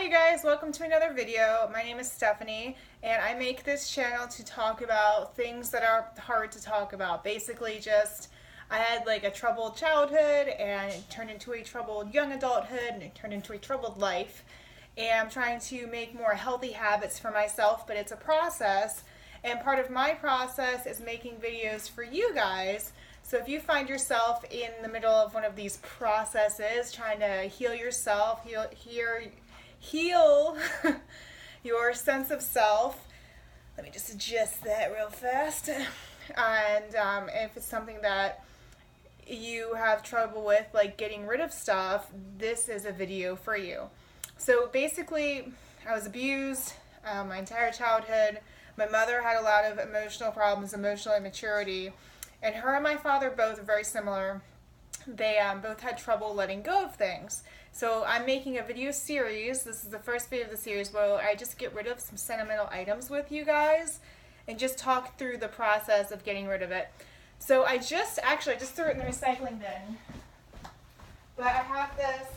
Hi you guys, welcome to another video. My name is Stephanie and I make this channel to talk about things that are hard to talk about. Basically just, I had like a troubled childhood and it turned into a troubled young adulthood and it turned into a troubled life. And I'm trying to make more healthy habits for myself, but it's a process. And part of my process is making videos for you guys. So if you find yourself in the middle of one of these processes, trying to heal yourself, heal your sense of self. Let me just adjust that real fast. And if it's something that you have trouble with, like getting rid of stuff, this is a video for you. So basically, I was abused my entire childhood. My mother had a lot of emotional problems, emotional immaturity, and her and my father both are very similar. They both had trouble letting go of things. So I'm making a video series. This is the first video of the series where I just get rid of some sentimental items with you guys and just talk through the process of getting rid of it. So I just threw it in the recycling bin. But I have this.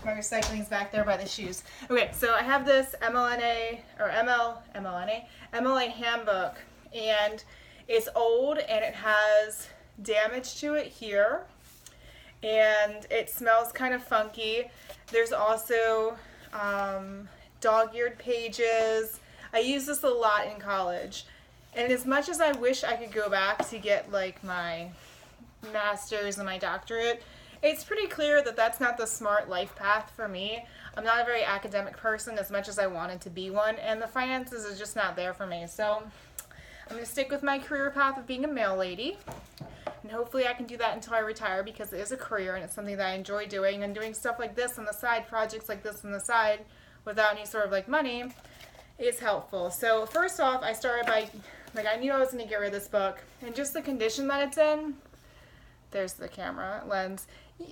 My recycling's back there by the shoes. Okay, so I have this MLA handbook, and it's old and it has damage to it here, and it smells kind of funky. There's also dog-eared pages. I used this a lot in college, and as much as I wish I could go back to get like my master's and my doctorate, it's pretty clear that that's not the smart life path for me. I'm not a very academic person as much as I wanted to be one, and the finances is just not there for me. So I'm going to stick with my career path of being a mail lady, and hopefully I can do that until I retire, because it is a career and it's something that I enjoy doing, and doing stuff like this on the side, projects like this on the side without any sort of like money is helpful. So first off, I started by, I knew I was going to get rid of this book, and just the condition that it's in. There's the camera lens.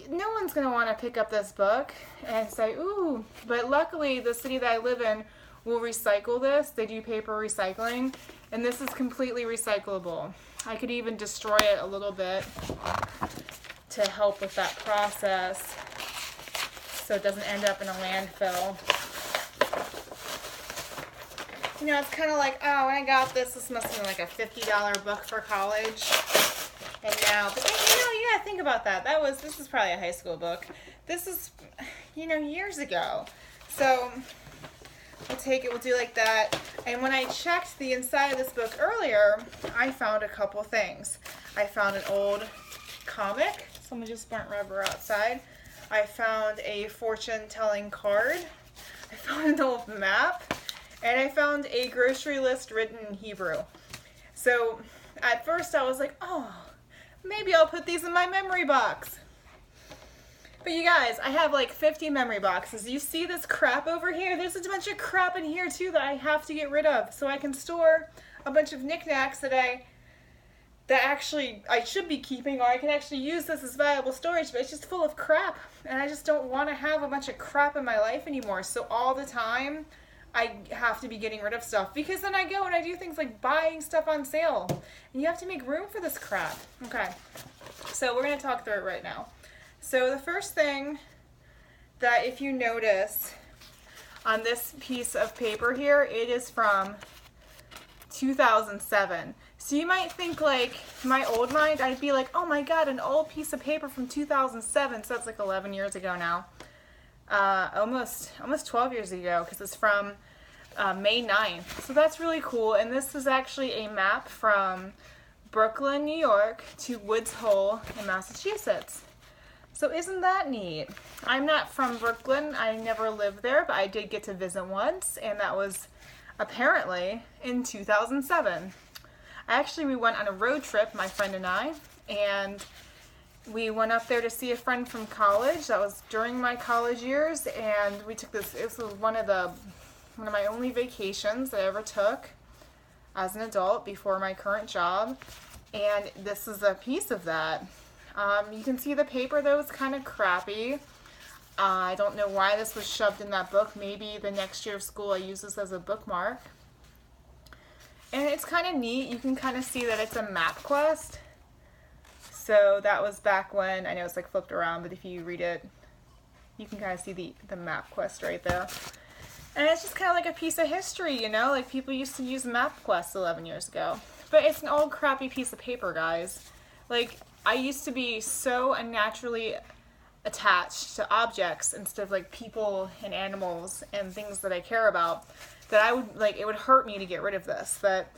No one's going to want to pick up this book and say, ooh, but luckily the city that I live in will recycle this. They do paper recycling, and this is completely recyclable. I could even destroy it a little bit to help with that process so it doesn't end up in a landfill. You know, it's kind of like, oh, when I got this must have been like a $50 book for college. And now, but you gotta think about that. This is probably a high school book. This is, years ago. So we'll take it, we'll do like that. And when I checked the inside of this book earlier, I found a couple things. I found an old comic. Someone just burnt rubber outside. I found a fortune-telling card. I found an old map. And I found a grocery list written in Hebrew. So at first I was like, oh, maybe I'll put these in my memory box. But you guys, I have like 50 memory boxes. You see this crap over here? There's a bunch of crap in here too that I have to get rid of, so I can store a bunch of knickknacks that I should be keeping, or I can actually use this as valuable storage, but it's just full of crap. And I just don't want to have a bunch of crap in my life anymore. So all the time, I have to be getting rid of stuff, because then I go and I do things like buying stuff on sale, and you have to make room for this crap. Okay, so we're going to talk through it right now. So the first thing that, if you notice on this piece of paper here, it is from 2007. So you might think, like, my old mind, I'd be like, oh my god, an old piece of paper from 2007, so that's like 11 years ago now. Almost 12 years ago, because it's from May 9th. So that's really cool. And this is actually a map from Brooklyn, New York to Woods Hole in Massachusetts. So isn't that neat? I'm not from Brooklyn. I never lived there, but I did get to visit once, and that was apparently in 2007. Actually, we went on a road trip, my friend and I, and we went up there to see a friend from college. That was during my college years, and we took this. This was one of my only vacations that I ever took as an adult before my current job, and this is a piece of that. You can see the paper though is kind of crappy. I don't know why this was shoved in that book. Maybe the next year of school I use this as a bookmark. And it's kind of neat. You can kind of see that it's a map quest. So that was back when, I know it's like flipped around, but if you read it, You can kind of see the MapQuest right there. And it's just kind of like a piece of history, you know? Like, people used to use MapQuest 11 years ago. But it's an old crappy piece of paper, guys. Like, I used to be so unnaturally attached to objects instead of like people and animals and things that I care about that I would like, it would hurt me to get rid of this. But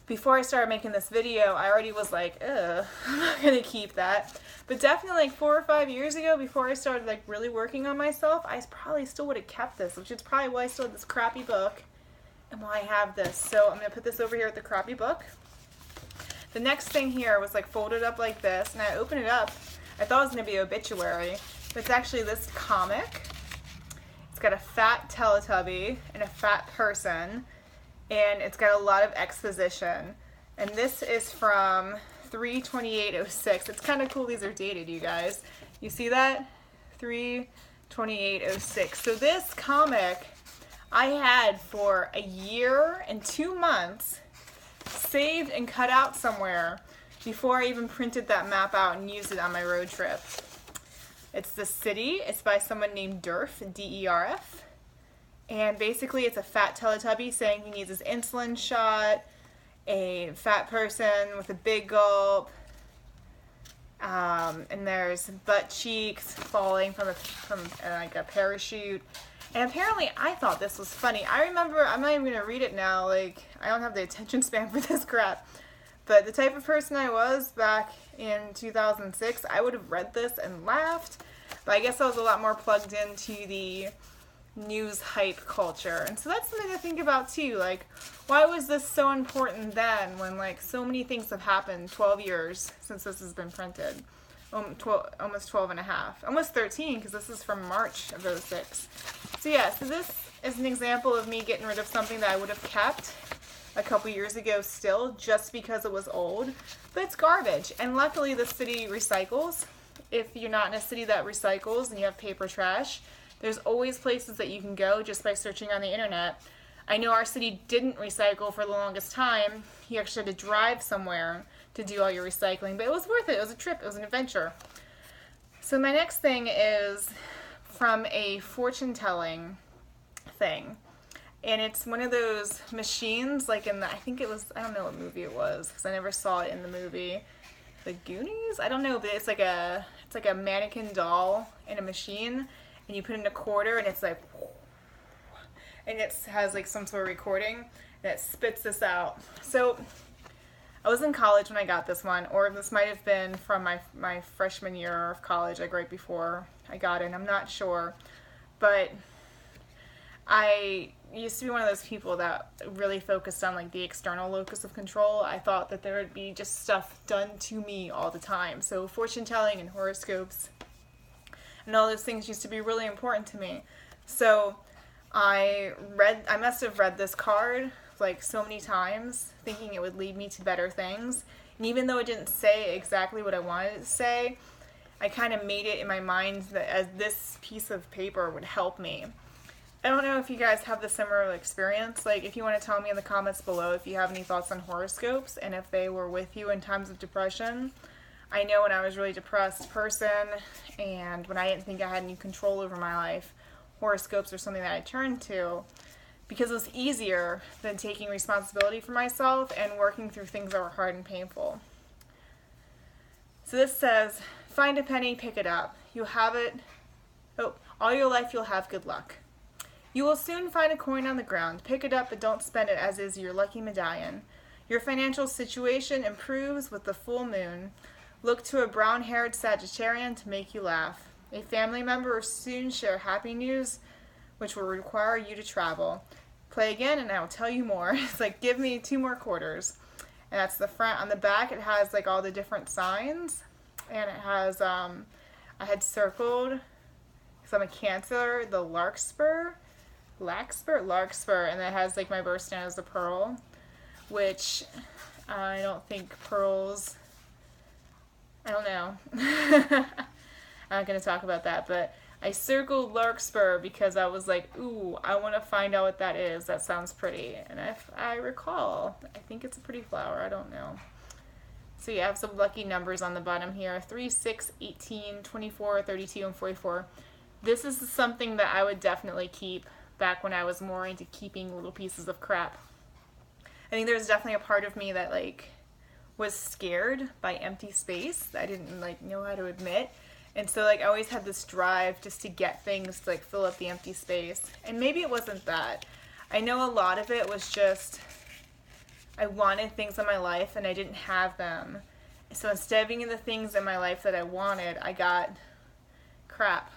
before I started making this video, I already was like, ugh, I'm not gonna keep that. But definitely like 4 or 5 years ago, before I started like really working on myself, I probably still would have kept this, which is probably why I still have this crappy book and why I have this. So I'm gonna put this over here with the crappy book. The next thing here was like folded up like this, and I opened it up. I thought it was going to be obituary, but it's actually this comic. It's got a fat Teletubby and a fat person, and it's got a lot of exposition. And this is from 3/28/06. It's kind of cool these are dated, you guys. You see that? 3/28/06. So this comic I had for a year and 2 months saved and cut out somewhere before I even printed that map out and used it on my road trip. It's The City. It's by someone named Derf, D-E-R-F. And basically it's a fat Teletubby saying he needs his insulin shot, a fat person with a big gulp, and there's butt cheeks falling from like a parachute. And apparently I thought this was funny. I remember, I'm not even going to read it now, like, I don't have the attention span for this crap. But the type of person I was back in 2006, I would have read this and laughed. But I guess I was a lot more plugged into the news hype culture. And so that's something to think about too. Like, why was this so important then when like so many things have happened 12 years since this has been printed? Almost 12 and a half. Almost 13 because this is from March of '06. So yeah, so this is an example of me getting rid of something that I would have kept a couple years ago still, just because it was old, but it's garbage. And luckily the city recycles. If you're not in a city that recycles and you have paper trash, there's always places that you can go just by searching on the internet. I know our city didn't recycle for the longest time. You actually had to drive somewhere to do all your recycling, but it was worth it. It was a trip, it was an adventure. So my next thing is from a fortune telling thing. And it's one of those machines, like in the, I think it was, I don't know what movie it was, because I never saw it in the movie. The Goonies? I don't know, but it's like a mannequin doll in a machine, and you put in a quarter, and it's like, and it has like some sort of recording, and it spits this out. So I was in college when I got this one, or this might have been from my freshman year of college, like right before I got it, I'm not sure. But I used to be one of those people that really focused on like the external locus of control. I thought that there would be just stuff done to me all the time. So fortune telling and horoscopes and all those things used to be really important to me. So I must have read this card like so many times thinking it would lead me to better things. And even though it didn't say exactly what I wanted it to say, I kind of made it in my mind that as this piece of paper would help me. I don't know if you guys have the similar experience. Like, if you want to tell me in the comments below if you have any thoughts on horoscopes and if they were with you in times of depression. I know when I was a really depressed person and when I didn't think I had any control over my life, horoscopes are something that I turned to because it was easier than taking responsibility for myself and working through things that were hard and painful. So this says, find a penny, pick it up. You'll have it, all your life you'll have good luck. You will soon find a coin on the ground. Pick it up, but don't spend it, as is your lucky medallion. Your financial situation improves with the full moon. Look to a brown-haired Sagittarian to make you laugh. A family member will soon share happy news, which will require you to travel. Play again, and I will tell you more. It's like, give me 2 more quarters. And that's the front. On the back, it has like all the different signs. And it has, I had circled, because I'm a Cancer, the larkspur, and it has like my birthstone as a pearl, which I don't think pearls, I don't know. I'm not going to talk about that, but I circled larkspur because I was like, ooh, I want to find out what that is. That sounds pretty. And if I recall, I think it's a pretty flower. I don't know. So you have some lucky numbers on the bottom here. 3, 6, 18, 24, 32, and 44. this is something that I would definitely keep back when I was more into keeping little pieces of crap. I think there's definitely a part of me that like was scared by empty space that I didn't like know how to admit. And so like I always had this drive just to get things to like fill up the empty space. And maybe it wasn't that. I know a lot of it was just I wanted things in my life and I didn't have them. So instead of getting the things in my life that I wanted, I got crap.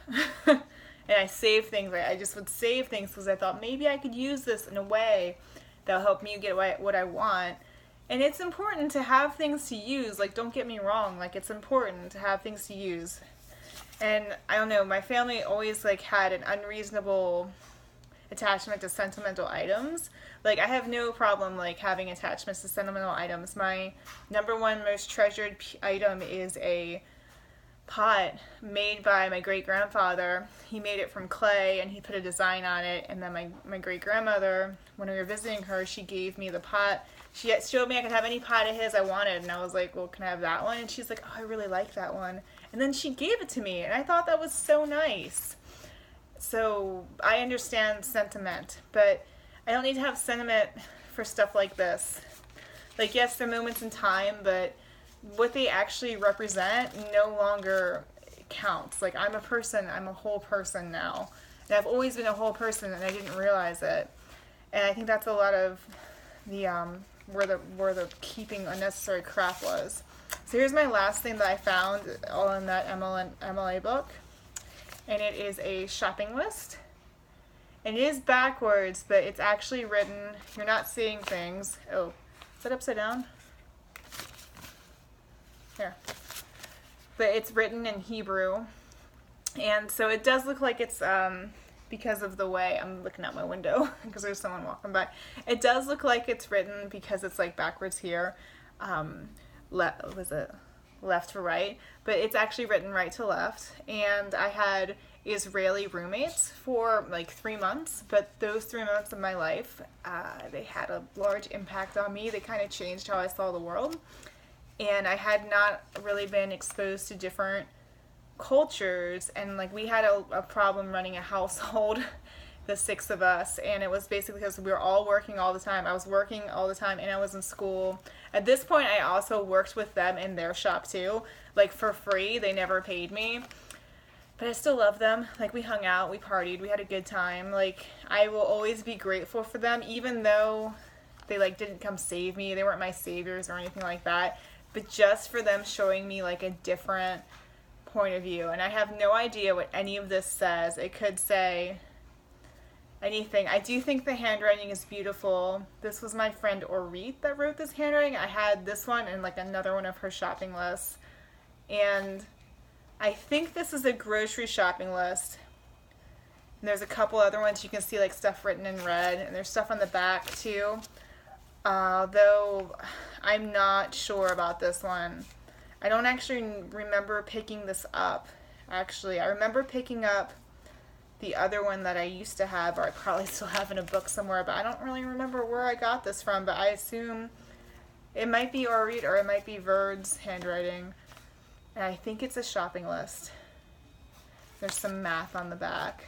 And I saved things. I just would save things because I thought maybe I could use this in a way that'll help me get what I want. And it's important to have things to use. Like, don't get me wrong. Like, it's important to have things to use. And I don't know, my family always like had an unreasonable attachment to sentimental items. Like, I have no problem like having attachments to sentimental items. My number one most treasured item is a pot made by my great-grandfather. He made it from clay and he put a design on it, and then my great-grandmother, when we were visiting her, she gave me the pot. She showed me I could have any pot of his I wanted, and I was like, well, can I have that one? And she's like, oh, I really like that one. And then she gave it to me, and I thought that was so nice. So I understand sentiment, but I don't need to have sentiment for stuff like this. Like, yes, there are moments in time, but what they actually represent no longer counts. Like, I'm a person, I'm a whole person now. And I've always been a whole person, and I didn't realize it. And I think that's a lot of the, where the keeping unnecessary crap was. So here's my last thing that I found all in that MLA book. And it is a shopping list. And it is backwards, but it's actually written, you're not seeing things. Oh, is that upside down? Here. But it's written in Hebrew. And so it does look like it's, because of the way I'm looking out my window, because there's someone walking by. It does look like it's written because it's like backwards here. Was it left to right? But it's actually written right to left. And I had Israeli roommates for like 3 months, but those 3 months of my life, they had a large impact on me. They kind of changed how I saw the world. And I had not really been exposed to different cultures, and like we had a problem running a household, the 6 of us, and it was basically because we were all working all the time. I was working all the time and I was in school. At this point I also worked with them in their shop too, like for free. They never paid me, but I still love them. Like, we hung out, we partied, we had a good time. Like, I will always be grateful for them, even though they like didn't come save me. They weren't my saviors or anything like that, but just for them showing me like a different point of view. And I have no idea what any of this says. It could say anything. I do think the handwriting is beautiful. This was my friend Orit that wrote this handwriting. I had this one and like another one of her shopping lists. And I think this is a grocery shopping list. And there's a couple other ones you can see, like stuff written in red, and there's stuff on the back too. Though I'm not sure about this one. I don't actually remember picking this up. Actually, I remember picking up the other one that I used to have, or I probably still have in a book somewhere, but I don't really remember where I got this from, but I assume it might be Orit or it might be Verd's handwriting. And I think it's a shopping list. There's some math on the back.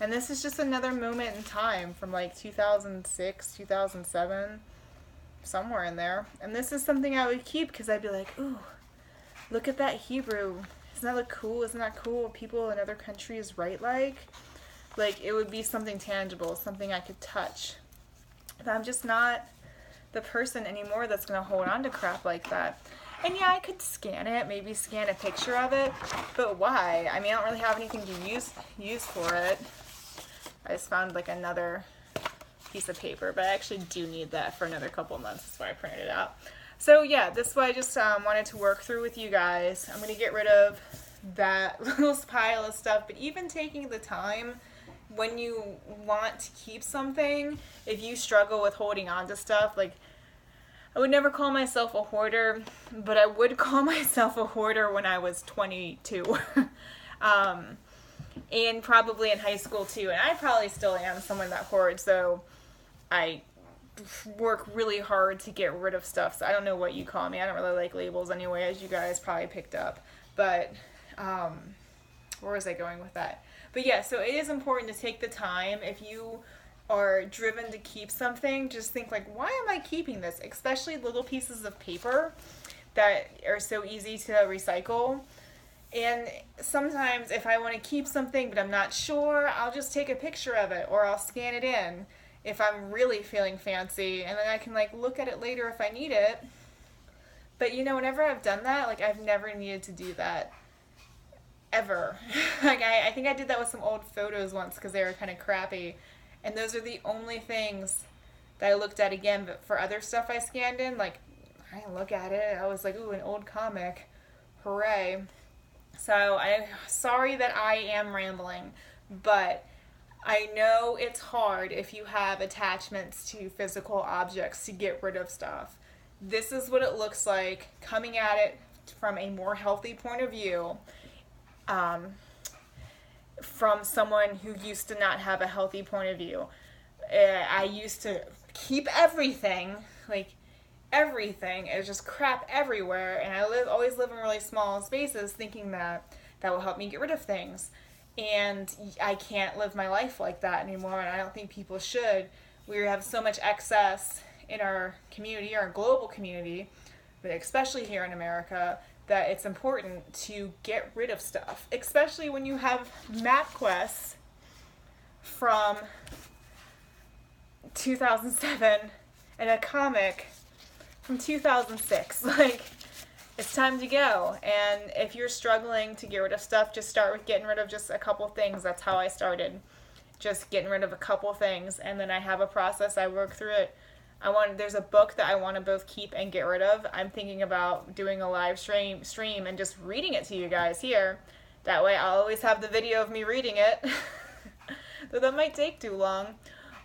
And this is just another moment in time from like 2006, 2007, somewhere in there. And this is something I would keep because I'd be like, ooh, look at that Hebrew. Doesn't that look cool? Isn't that cool what people in other countries write like? Like, it would be something tangible, something I could touch. But I'm just not the person anymore that's going to hold on to crap like that. And yeah, I could scan it, maybe scan a picture of it, but why? I mean, I don't really have anything to use for it. I just found like another piece of paper, but I actually do need that for another couple of months. That's why I printed it out. So yeah, this is what I just wanted to work through with you guys. I'm going to get rid of that little pile of stuff, but even taking the time when you want to keep something, if you struggle with holding on to stuff, like, I would never call myself a hoarder, but I would call myself a hoarder when I was 22. And probably in high school too. And I probably still am someone that hoards, so I work really hard to get rid of stuff. So I don't know what you call me. I don't really like labels anyway, as you guys probably picked up. But where was I going with that? But yeah, so it is important to take the time. If you are driven to keep something, just think like, why am I keeping this? Especially little pieces of paper that are so easy to recycle. And sometimes if I want to keep something but I'm not sure, I'll just take a picture of it or I'll scan it in if I'm really feeling fancy, and then I can like look at it later if I need it. But you know, whenever I've done that, like I've never needed to do that ever. Like I think I did that with some old photos once because they were kind of crappy, and those are the only things that I looked at again. But for other stuff I scanned in, like I didn't look at it. I was like, ooh, an old comic, hooray. So I'm sorry that I am rambling, but I know it's hard if you have attachments to physical objects to get rid of stuff. This is what it looks like coming at it from a more healthy point of view, from someone who used to not have a healthy point of view. I used to keep everything, like everything. It was just crap everywhere, and I always live in really small spaces thinking that that will help me get rid of things. And I can't live my life like that anymore, and I don't think people should. We have so much excess in our community, our global community, but especially here in America, that it's important to get rid of stuff, especially when you have map quests from 2007 and a comic from 2006. Like, it's time to go. And if you're struggling to get rid of stuff, just start with getting rid of just a couple things. That's how I started. Just getting rid of a couple things, and then I have a process. I work through it. There's a book that I want to both keep and get rid of. I'm thinking about doing a live stream and just reading it to you guys here. That way I'll always have the video of me reading it. Though that might take too long.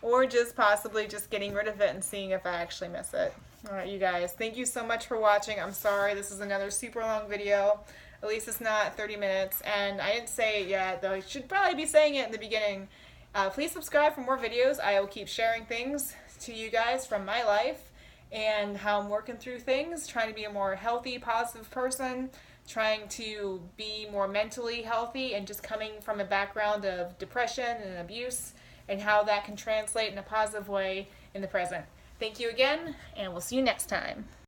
Or just possibly just getting rid of it and seeing if I actually miss it. Alright, you guys, thank you so much for watching. I'm sorry this is another super long video. At least it's not 30 minutes. And I didn't say it yet, though I should probably be saying it in the beginning. Please subscribe for more videos. I will keep sharing things to you guys from my life and how I'm working through things, trying to be a more healthy, positive person, trying to be more mentally healthy, and just coming from a background of depression and abuse, and how that can translate in a positive way in the present. Thank you again, and we'll see you next time.